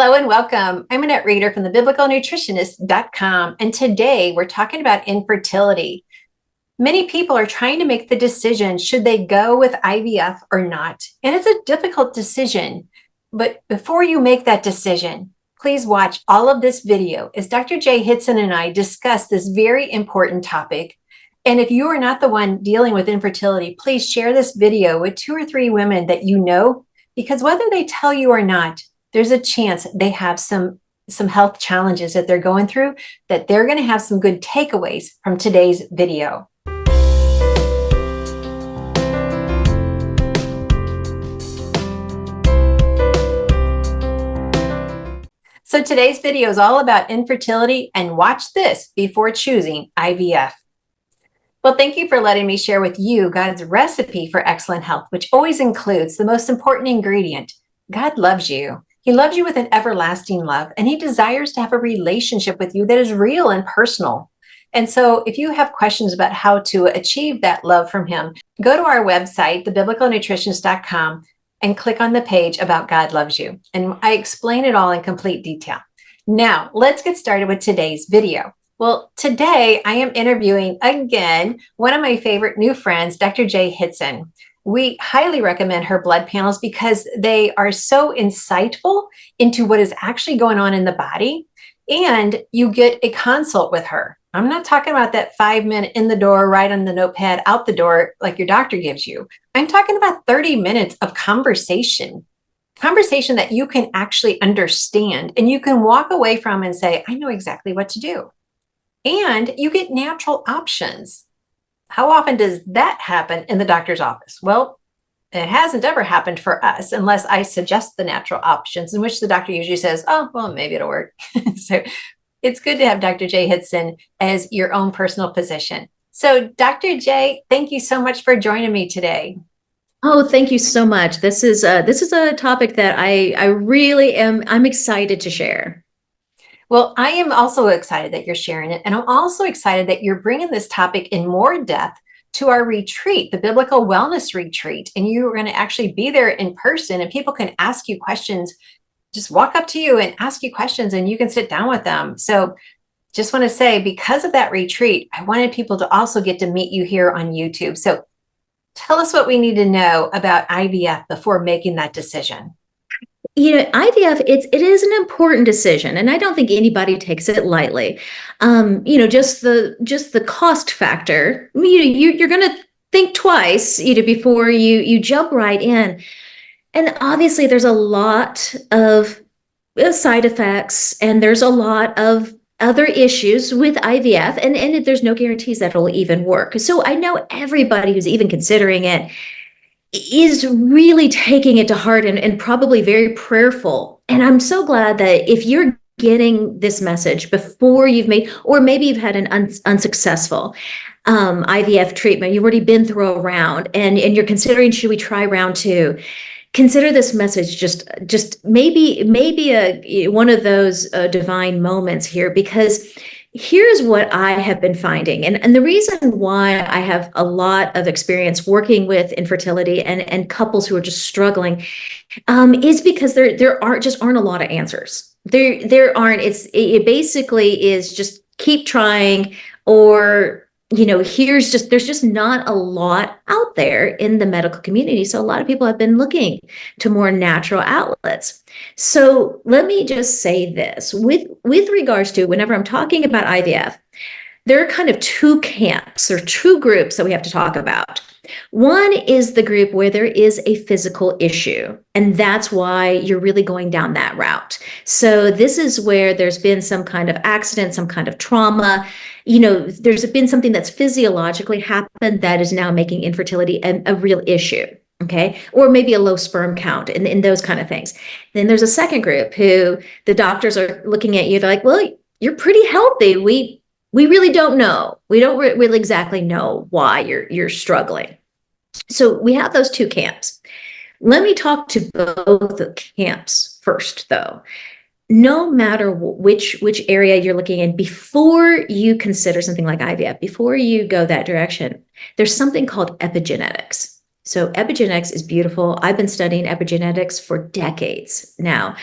Hello and welcome. I'm Annette Reader from the Biblical Nutritionist.com, and today we're talking about infertility. Many people are trying to make the decision, should they go with IVF or not? And it's a difficult decision. But before you make that decision, please watch all of this video as Dr. J. Hitson and I discuss this very important topic. And if you are not the one dealing with infertility, please share this video with 2 or 3 women that you know, because whether they tell you or not, there's a chance they have some health challenges that they're going through, that they're going to have some good takeaways from today's video. So today's video is all about infertility, and watch this before choosing IVF. Well, thank you for letting me share with you God's recipe for excellent health, which always includes the most important ingredient. God loves you. He loves you with an everlasting love, and he desires to have a relationship with you that is real and personal. And so if you have questions about how to achieve that love from him, go to our website, thebiblicalnutritionist.com, and click on the page about God loves you. And I explain it all in complete detail. Now, let's get started with today's video. Well, today I am interviewing again one of my favorite new friends, Dr. J. Hitson. We highly recommend her blood panels because they are so insightful into what is actually going on in the body, and you get a consult with her. I'm not talking about that 5-minute in the door, right on the notepad, out the door, like your doctor gives you. I'm talking about 30 minutes of conversation that you can actually understand, and you can walk away from and say, I know exactly what to do. And you get natural options. How often does that happen in the doctor's office? Well, it hasn't ever happened for us unless I suggest the natural options, in which the doctor usually says, oh, well, maybe it'll work. So it's good to have Dr. J. Hitson as your own personal physician. So Dr. J, thank you so much for joining me today. Oh, thank you so much. This is a topic that I really I'm excited to share. Well, I am also excited that you're sharing it. And I'm also excited that you're bringing this topic in more depth to our retreat, the Biblical Wellness Retreat. And you're going to actually be there in person, and people can ask you questions, just walk up to you and ask you questions, and you can sit down with them. So just want to say, because of that retreat, I wanted people to also get to meet you here on YouTube. So tell us what we need to know about IVF before making that decision. IVF, it is an important decision, and I don't think anybody takes it lightly. Just the cost factor. You're going to think twice, before you jump right in. And obviously, there's a lot of side effects, and there's a lot of other issues with IVF, and there's no guarantees that it'll even work. So I know everybody who's even considering it is really taking it to heart and probably very prayerful. And I'm so glad that if you're getting this message before you've made, or maybe you've had an unsuccessful IVF treatment, you've already been through a round, and you're considering, should we try round 2? Consider this message just maybe one of those divine moments here, because here's what I have been finding. And the reason why I have a lot of experience working with infertility and couples who are just struggling is because there aren't a lot of answers. There aren't. It basically is just keep trying, or there's just not a lot out there in the medical community. So a lot of people have been looking to more natural outlets. So let me just say this with regards to whenever I'm talking about IVF, there are kind of 2 camps or 2 groups that we have to talk about. One is the group where there is a physical issue, and that's why you're really going down that route. So this is where there's been some kind of accident, some kind of trauma. There's been something that's physiologically happened that is now making infertility a real issue. Okay. Or maybe a low sperm count and those kind of things. Then there's a second group who the doctors are looking at you. They're like, well, you're pretty healthy. We really don't know. We don't really exactly know why you're struggling. So we have those 2 camps. Let me talk to both camps first, though. No matter which area you're looking in, before you consider something like IVF, before you go that direction, there's something called epigenetics. So epigenetics is beautiful. I've been studying epigenetics for decades now.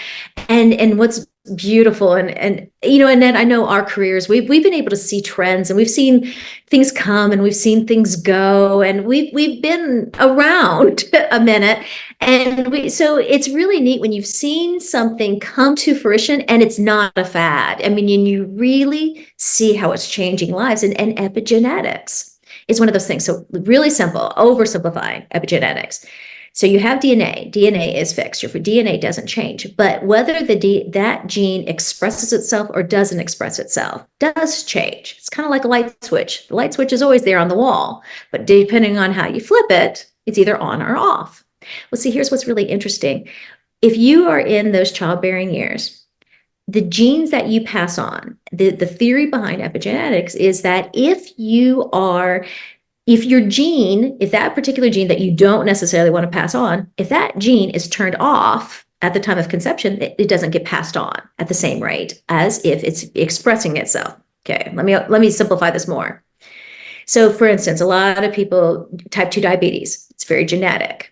And what's beautiful and Annette, I know our careers, we've been able to see trends, and we've seen things come and we've seen things go, and we've been around a minute. And so it's really neat when you've seen something come to fruition and it's not a fad. I mean, and you really see how it's changing lives, and epigenetics is one of those things. So really simple, oversimplifying epigenetics. So you have DNA. DNA is fixed. Your DNA doesn't change. But whether that gene expresses itself or doesn't express itself does change. It's kind of like a light switch. The light switch is always there on the wall, but depending on how you flip it, it's either on or off. Well, see, here's what's really interesting. If you are in those childbearing years, the genes that you pass on, the theory behind epigenetics is that if that particular gene that you don't necessarily want to pass on, if that gene is turned off at the time of conception, it doesn't get passed on at the same rate as if it's expressing itself. Okay, let me simplify this more. So for instance, a lot of people, type 2 diabetes, it's very genetic.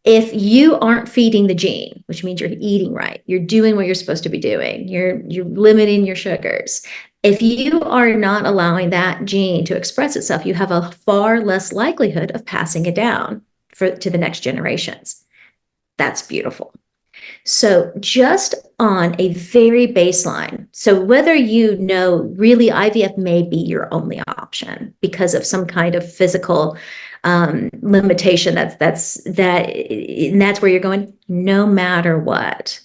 If you aren't feeding the gene, which means you're eating right, you're doing what you're supposed to be doing, you're limiting your sugars. If you are not allowing that gene to express itself, you have a far less likelihood of passing it down to the next generations. That's beautiful. So just on a very baseline, so whether really IVF may be your only option because of some kind of physical limitation, that's where you're going, no matter what.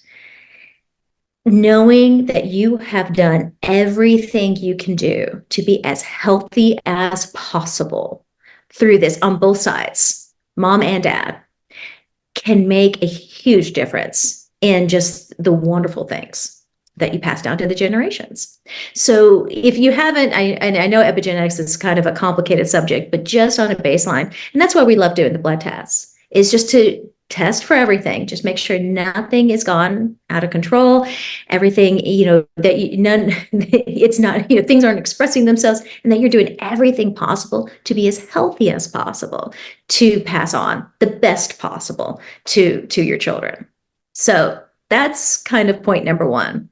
Knowing that you have done everything you can do to be as healthy as possible through this on both sides, mom and dad, can make a huge difference in just the wonderful things that you pass down to the generations. So if you haven't, I know epigenetics is kind of a complicated subject, but just on a baseline, and that's why we love doing the blood tests, is just to test for everything. Just make sure nothing is gone out of control. Everything, it's not, things aren't expressing themselves, and that you're doing everything possible to be as healthy as possible to pass on the best possible to your children. So that's kind of point number one.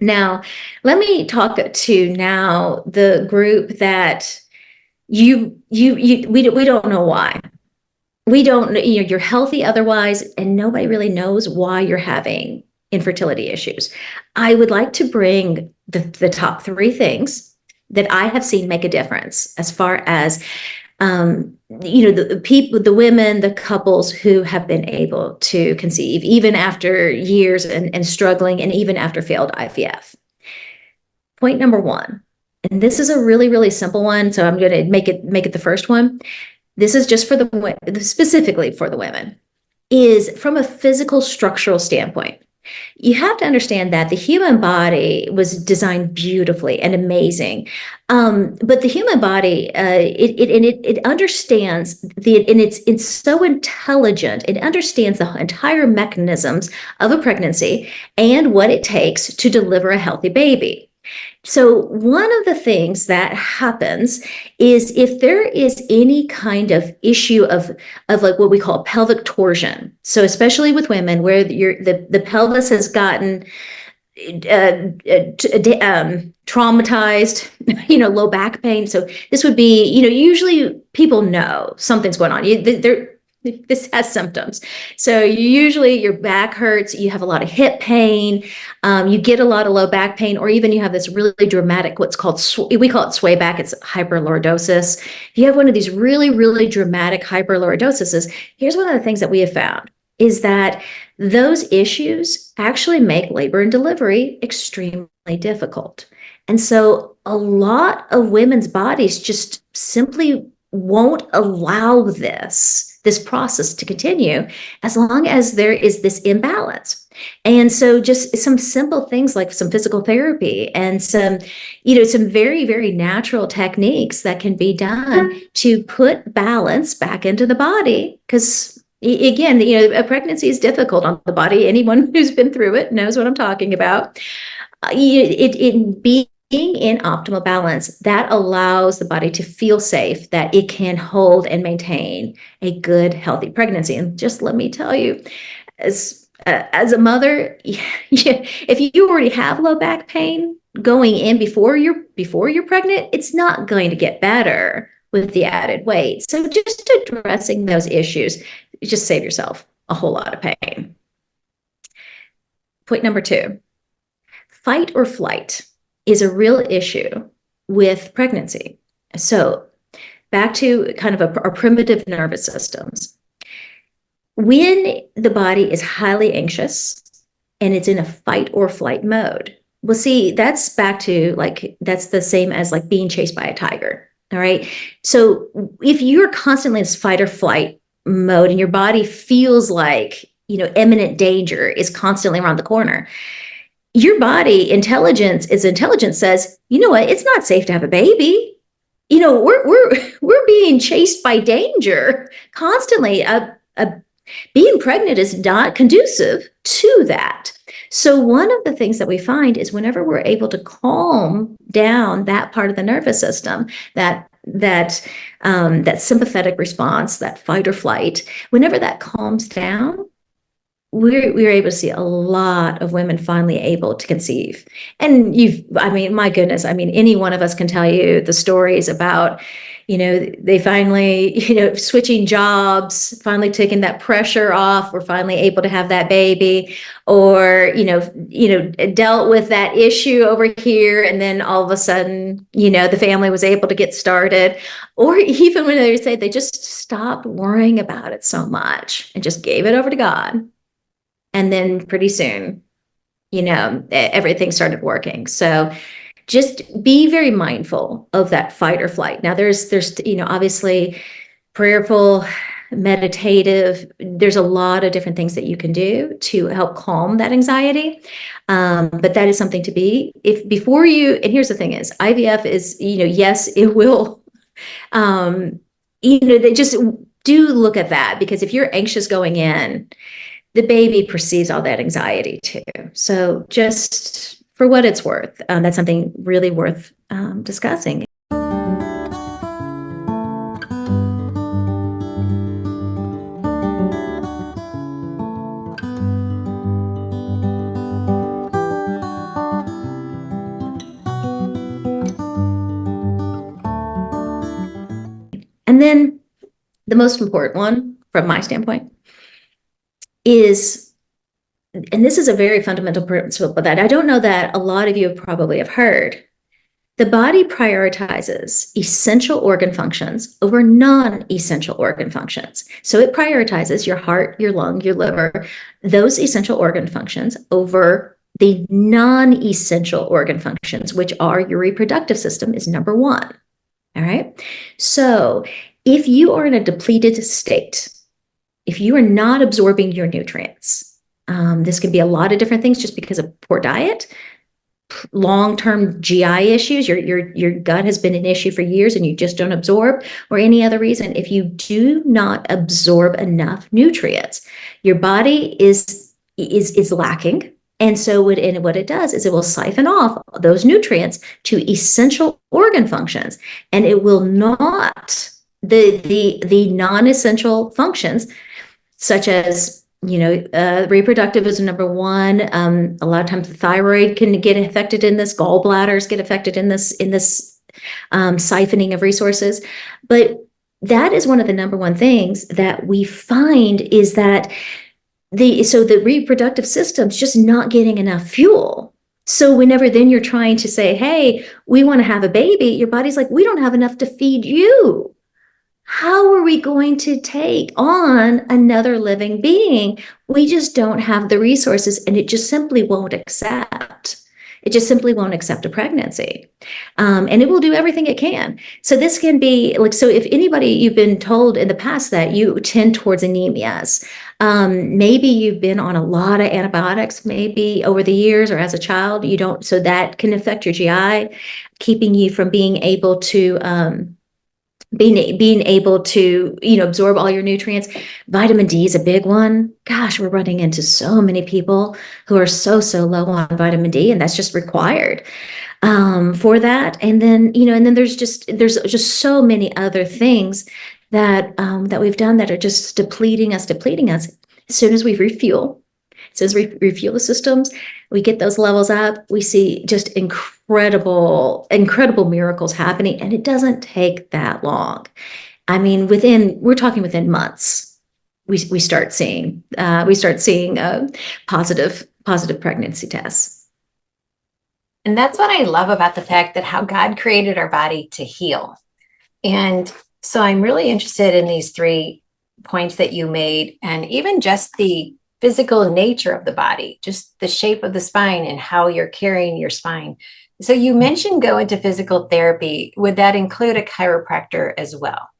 Now, let me talk to now the group that we don't know why. We don't, you're healthy otherwise, and nobody really knows why you're having infertility issues. I would like to bring the top 3 things that I have seen make a difference as far as the people, the women, the couples who have been able to conceive, even after years and struggling, and even after failed IVF. Point number 1, and this is a really, really simple one, so I'm going to make it the first one. This is just specifically for the women, is from a physical structural standpoint. You have to understand that the human body was designed beautifully and amazing, but the human body it understands it's so intelligent. It understands the entire mechanisms of a pregnancy and what it takes to deliver a healthy baby. So one of the things that happens is if there is any kind of issue of like what we call pelvic torsion. So especially with women where the pelvis has gotten traumatized, low back pain. So this would be, usually people know something's going on. This has symptoms. So usually your back hurts, you have a lot of hip pain, you get a lot of low back pain, or even you have this really dramatic, we call it sway back, it's hyperlordosis. If you have one of these really, really dramatic hyperlordosises, here's one of the things that we have found is that those issues actually make labor and delivery extremely difficult. And so a lot of women's bodies just simply won't allow this process to continue as long as there is this imbalance. And so just some simple things like some physical therapy and some very, very natural techniques that can be done to put balance back into the body, because Again, a pregnancy is difficult on the body. Anyone who's been through it knows what I'm talking about. Being in optimal balance, that allows the body to feel safe, that it can hold and maintain a good, healthy pregnancy. And just let me tell you, as a mother, if you already have low back pain going in before you're pregnant, it's not going to get better with the added weight. So just addressing those issues, you just save yourself a whole lot of pain. Point number 2, fight or flight is a real issue with pregnancy. So back to kind of our primitive nervous systems. When the body is highly anxious and it's in a fight or flight mode, well, see, that's back to that's the same as like being chased by a tiger. All right. So if you're constantly in this fight or flight mode and your body feels like, imminent danger is constantly around the corner, your body intelligence says, you know what, it's not safe to have a baby. We're being chased by danger constantly. Being pregnant is not conducive to that. So one of the things that we find is whenever we're able to calm down that part of the nervous system, that sympathetic response, that fight or flight, whenever that calms down, we're able to see a lot of women finally able to conceive. And my goodness, any one of us can tell you the stories about, they finally, switching jobs, finally taking that pressure off, we're finally able to have that baby, or, dealt with that issue over here. And then all of a sudden, the family was able to get started, or even when they say they just stopped worrying about it so much and just gave it over to God. And then pretty soon, everything started working. So just be very mindful of that fight or flight. Now there's obviously prayerful, meditative, there's a lot of different things that you can do to help calm that anxiety. But that is something to be, and here's the thing is, IVF is, yes, it will, they just do look at that, because if you're anxious going in, the baby perceives all that anxiety too. So just for what it's worth, that's something really worth discussing. And then the most important one from my standpoint is, and this is a very fundamental principle, but that I don't know that a lot of you probably have heard, the body prioritizes essential organ functions over non-essential organ functions. So it prioritizes your heart, your lung, your liver, those essential organ functions over the non-essential organ functions, which are your reproductive system is number 1. All right. So if you are in a depleted state, if you are not absorbing your nutrients, this can be a lot of different things just because of poor diet, long-term GI issues, your gut has been an issue for years and you just don't absorb, or any other reason. If you do not absorb enough nutrients, your body is lacking. And so what it does is it will siphon off those nutrients to essential organ functions, and it will not the non-essential functions, such as reproductive is number 1. A lot of times the thyroid can get affected in this, gallbladders get affected in this siphoning of resources. But that is one of the number 1 things that we find is that the reproductive system's just not getting enough fuel. So whenever then you're trying to say, hey, we want to have a baby, your body's like, we don't have enough to feed you. How are we going to take on another living being? We just don't have the resources, and it just simply won't accept. It just simply won't accept a pregnancy. And it will do everything it can. So this can be like, so if anybody, you've been told in the past that you tend towards anemias, maybe you've been on a lot of antibiotics, maybe over the years or as a child, so that can affect your GI, keeping you from being able to being able to, absorb all your nutrients. Vitamin D is a big one. Gosh, we're running into so many people who are so low on vitamin D, and that's just required for that. And then, there's just so many other things that we've done that are just depleting us. As soon as we refuel, as we refuel the systems, we get those levels up, we see just incredible miracles happening, and it doesn't take that long. I mean, we're talking within months, we start seeing positive pregnancy tests. And that's what I love about the fact that how God created our body to heal. And so I'm really interested in these 3 points that you made, and even just the physical nature of the body, just the shape of the spine and how you're carrying your spine. So you mentioned go into physical therapy. Would that include a chiropractor as well?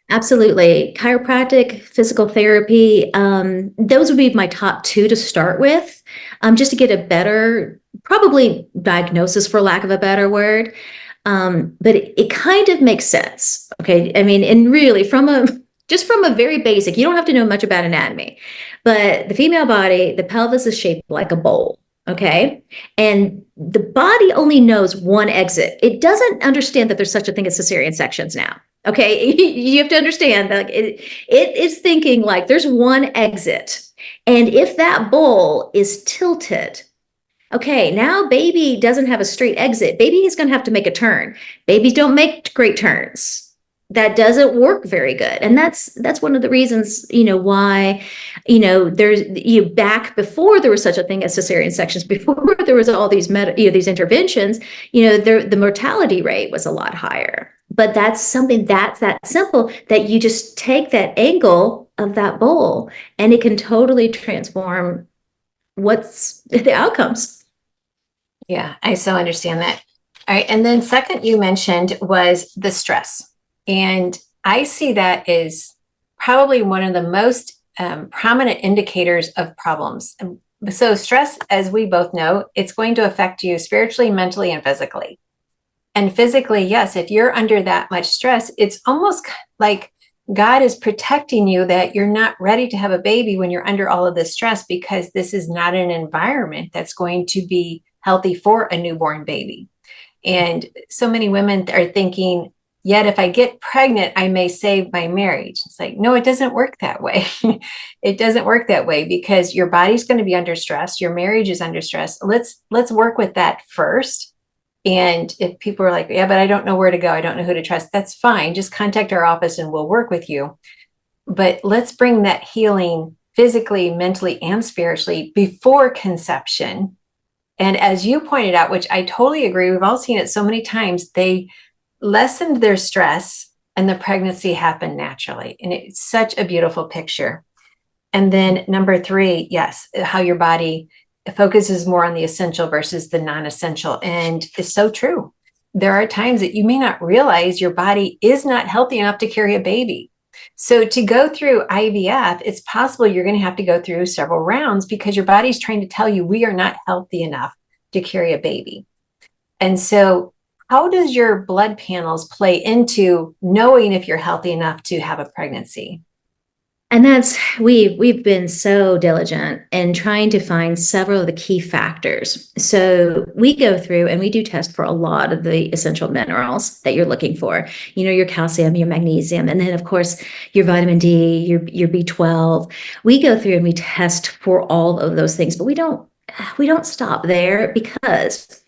Absolutely. Chiropractic, physical therapy, those would be my top 2 to start with, just to get a better, probably diagnosis, for lack of a better word. But it kind of makes sense. Okay. I mean, and really from a very basic, you don't have to know much about anatomy, but the female body, the pelvis is shaped like a bowl. Okay. And the body only knows one exit. It doesn't understand that there's such a thing as cesarean sections now. Okay. You have to understand that it is thinking like there's one exit. And if that bowl is tilted, okay, now baby doesn't have a straight exit. Baby is going to have to make a turn. Babies don't make great turns. That doesn't work very good. And that's one of the reasons, why, there's, back before there was such a thing as cesarean sections, before there was all these these interventions, the mortality rate was a lot higher. But that's something that's that simple, that you just take that angle of that bowl and it can totally transform what's the outcomes. Yeah, I so understand that. All right. And then second, you mentioned was the stress. And I see that as probably one of the most prominent indicators of problems. So stress, as we both know, it's going to affect you spiritually, mentally, and physically. And physically, yes, if you're under that much stress, it's almost like God is protecting you, that you're not ready to have a baby when you're under all of this stress, because this is not an environment that's going to be healthy for a newborn baby. And so many women are thinking, yet if I get pregnant, I may save my marriage. It's like, no, it doesn't work that way. It doesn't work that way, because your body's going to be under stress. Your marriage is under stress. Let's work with that first. And if people are like, yeah, but I don't know where to go, I don't know who to trust, that's fine. Just contact our office and we'll work with you. But let's bring that healing physically, mentally, and spiritually before conception. And as you pointed out, which I totally agree, we've all seen it so many times, they lessened their stress and the pregnancy happened naturally. And it's such a beautiful picture. And then number 3, yes, how your body focuses more on the essential versus the non-essential. And it's so true. There are times that you may not realize your body is not healthy enough to carry a baby. So to go through IVF, it's possible you're going to have to go through several rounds, because your body's trying to tell you we are not healthy enough to carry a baby. And so how does your blood panels play into knowing if you're healthy enough to have a pregnancy? And we've been so diligent in trying to find several of the key factors. So we go through and we do test for a lot of the essential minerals that you're looking for. Your calcium, your magnesium, and then of course your vitamin D, your B12. We go through and we test for all of those things, but we don't stop there, because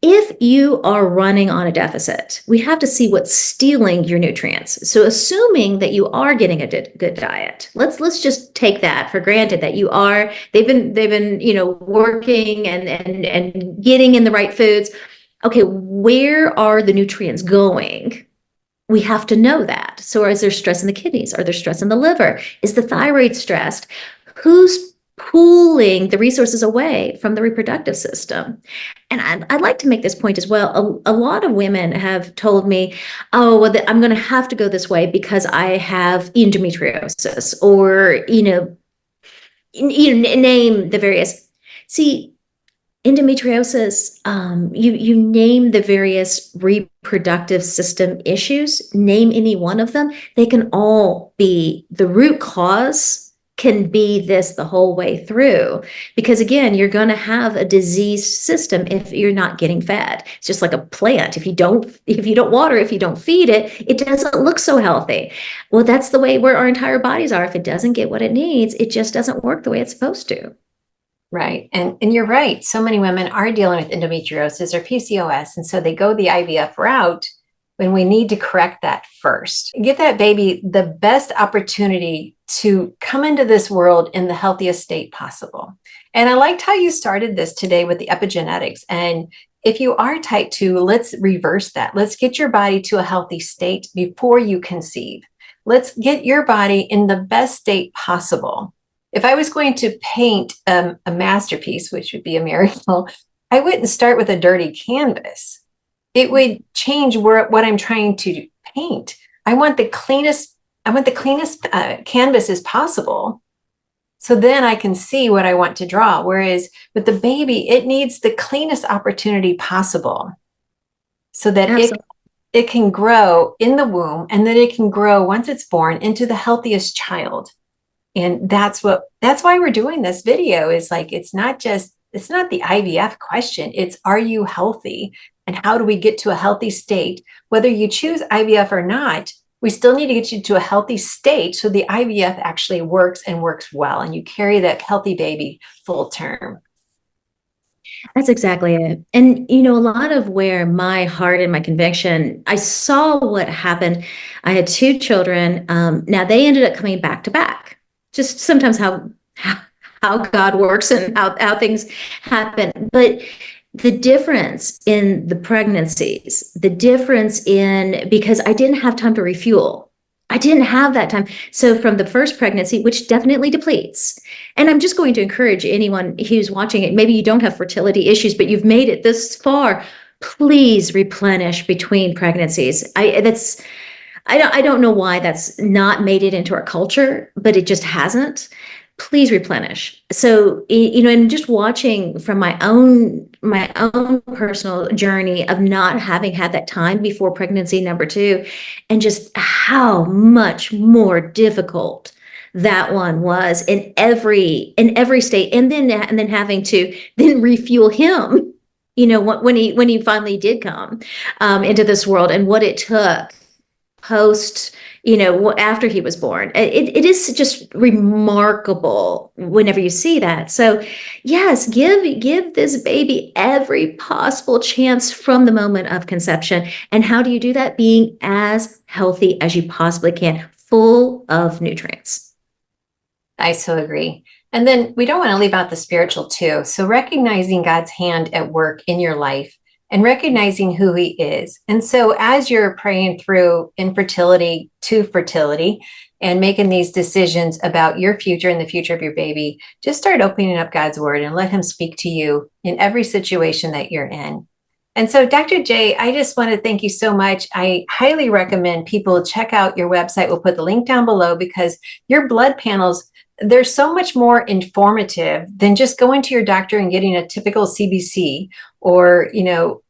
if you are running on a deficit, we have to see what's stealing your nutrients. So assuming that you are getting a good diet, let's just take that for granted, that they've been working and getting in the right foods. Okay, where are the nutrients going? We have to know that. So is there stress in the kidneys? Are there stress in the liver? Is the thyroid stressed? Who's pulling the resources away from the reproductive system? And I'd like to make this point as well. A lot of women have told me, oh, well, I'm going to have to go this way because I have endometriosis, or, name the various. See, Endometriosis, you name the various reproductive system issues, name any one of them, they can all be, the root cause can be this the whole way through. Because again, you're going to have a diseased system if you're not getting fed. It's just like a plant. If you don't water, if you don't feed it, it doesn't look so healthy. Well, that's the way where our entire bodies are. If it doesn't get what it needs, it just doesn't work the way it's supposed to. Right. And you're right. So many women are dealing with endometriosis or PCOS. And so they go the IVF route when we need to correct that first. Give that baby the best opportunity to come into this world in the healthiest state possible. And I liked how you started this today with the epigenetics. And if you are type 2, let's reverse that. Let's get your body to a healthy state before you conceive. Let's get your body in the best state possible. If I was going to paint a masterpiece, which would be a miracle, I wouldn't start with a dirty canvas. It would change what I'm trying to paint. I want the cleanest canvas as possible. So then I can see what I want to draw. Whereas with the baby, it needs the cleanest opportunity possible so that it can grow in the womb, and then it can grow once it's born into the healthiest child. And that's why we're doing this video, is like, it's not the IVF question. It's, are you healthy? And how do we get to a healthy state? Whether you choose IVF or not, we still need to get you to a healthy state so the IVF actually works and works well, and you carry that healthy baby full term. That's exactly it. And, a lot of where my heart and my conviction, I saw what happened. I had two children. Now they ended up coming back to back. Just sometimes how God works and how things happen. But the difference in the pregnancies, the difference in, because I didn't have time to refuel. I didn't have that time. So from the first pregnancy, which definitely depletes, and I'm just going to encourage anyone who's watching it, maybe you don't have fertility issues, but you've made it this far, please replenish between pregnancies. I don't know why that's not made it into our culture, but it just hasn't. Please replenish. So, and just watching from my own personal journey of not having had that time before pregnancy number 2, and just how much more difficult that one was in every state, and then having to then refuel him, when he finally did come into this world, and what it took post, after he was born. It is just remarkable whenever you see that. So yes, give this baby every possible chance from the moment of conception. And how do you do that? Being as healthy as you possibly can, full of nutrients. I so agree. And then we don't want to leave out the spiritual too. So recognizing God's hand at work in your life and recognizing who he is. And so as you're praying through infertility to fertility and making these decisions about your future and the future of your baby, just start opening up God's word and let him speak to you in every situation that you're in. And so, Dr. J, I just want to thank you so much. I highly recommend people check out your website. We'll put the link down below, because your blood panels, they're so much more informative than just going to your doctor and getting a typical CBC, or,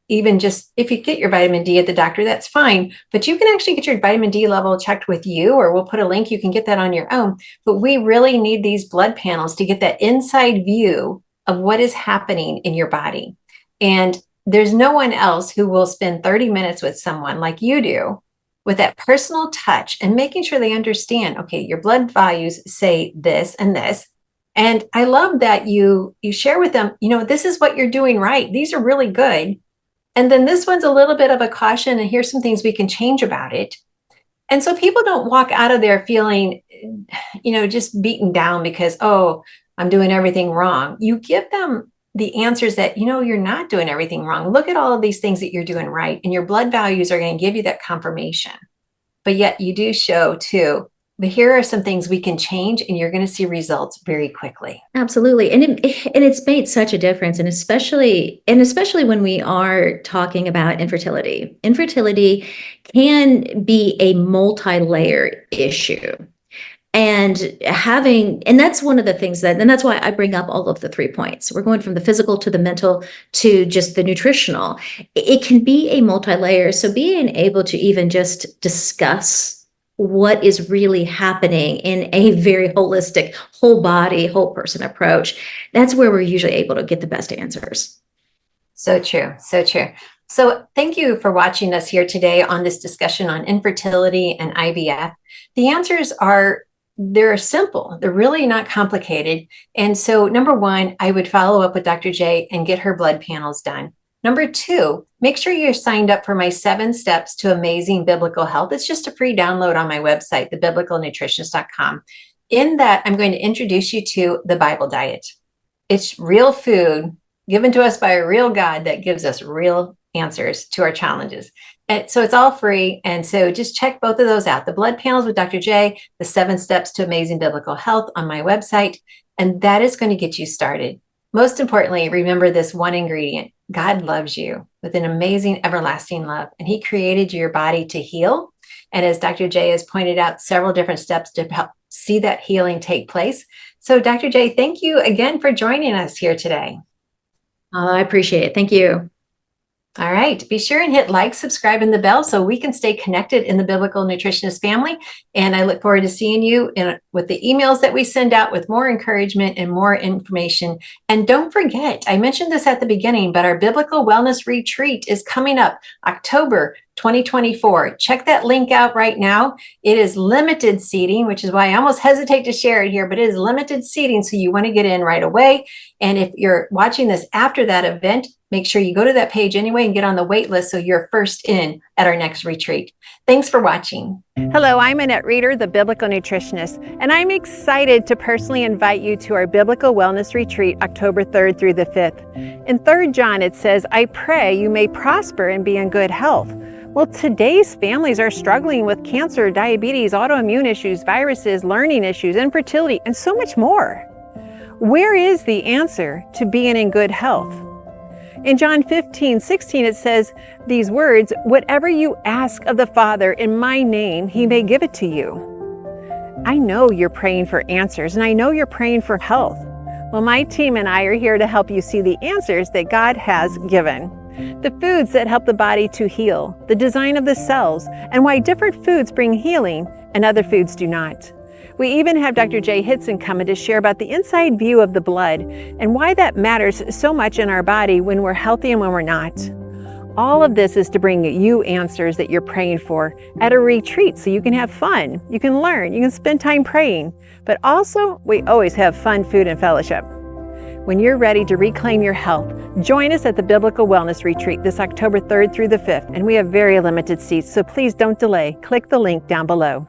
even just if you get your vitamin D at the doctor, that's fine. But you can actually get your vitamin D level checked with you, or we'll put a link. You can get that on your own. But we really need these blood panels to get that inside view of what is happening in your body. And there's no one else who will spend 30 minutes with someone like you do, with that personal touch and making sure they understand, okay, your blood values say this and this. And I love that you share with them, this is what you're doing right. These are really good. And then this one's a little bit of a caution, and here's some things we can change about it. And so people don't walk out of there feeling, just beaten down because, oh, I'm doing everything wrong. You give them the answers that, you're not doing everything wrong. Look at all of these things that you're doing right. And your blood values are going to give you that confirmation. But yet you do show too, but here are some things we can change, and you're going to see results very quickly. Absolutely. And it's made such a difference. And especially when we are talking about infertility. Infertility can be a multi-layer issue. And that's one of the things and that's why I bring up all of the 3 points. We're going from the physical to the mental to just the nutritional. It can be a multi-layer. So being able to even just discuss what is really happening in a very holistic, whole body, whole person approach, that's where we're usually able to get the best answers. So true. So true. So thank you for watching us here today on this discussion on infertility and IVF. The answers they're simple. They're really not complicated. And so number one, I would follow up with Dr. J and get her blood panels done. Number two, make sure you're signed up for my 7 steps to amazing biblical health. It's just a free download on my website, thebiblicalnutritionist.com. In that, I'm going to introduce you to the Bible diet. It's real food given to us by a real God that gives us real answers to our challenges. And so it's all free. And so just check both of those out. The blood panels with Dr. J, the 7 steps to amazing biblical health on my website. And that is going to get you started. Most importantly, remember this one ingredient. God loves you with an amazing, everlasting love. And he created your body to heal. And as Dr. J has pointed out, several different steps to help see that healing take place. So Dr. J, thank you again for joining us here today. I appreciate it. Thank you. All right. Be sure and hit like, subscribe, and the bell so we can stay connected in the Biblical Nutritionist family. And I look forward to seeing you with the emails that we send out with more encouragement and more information. And don't forget, I mentioned this at the beginning, but our Biblical Wellness Retreat is coming up October 2024. Check that link out right now. It is limited seating, which is why I almost hesitate to share it here, but it is limited seating. So you want to get in right away. And if you're watching this after that event, make sure you go to that page anyway and get on the wait list so you're first in at our next retreat. Thanks for watching. Hello, I'm Annette Reeder, the Biblical Nutritionist, and I'm excited to personally invite you to our Biblical Wellness Retreat, October 3rd through the 5th. In 3 John, it says, I pray you may prosper and be in good health. Well, today's families are struggling with cancer, diabetes, autoimmune issues, viruses, learning issues, infertility, and so much more. Where is the answer to being in good health? In John 15:16, it says these words, whatever you ask of the Father in my name, he may give it to you. I know you're praying for answers, and I know you're praying for health. Well, my team and I are here to help you see the answers that God has given. The foods that help the body to heal, the design of the cells, and why different foods bring healing and other foods do not. We even have Dr. J. Hitson coming to share about the inside view of the blood and why that matters so much in our body when we're healthy and when we're not. All of this is to bring you answers that you're praying for at a retreat so you can have fun, you can learn, you can spend time praying, but also we always have fun, food, and fellowship. When you're ready to reclaim your health, join us at the Biblical Wellness Retreat this October 3rd through the 5th, and we have very limited seats, so please don't delay. Click the link down below.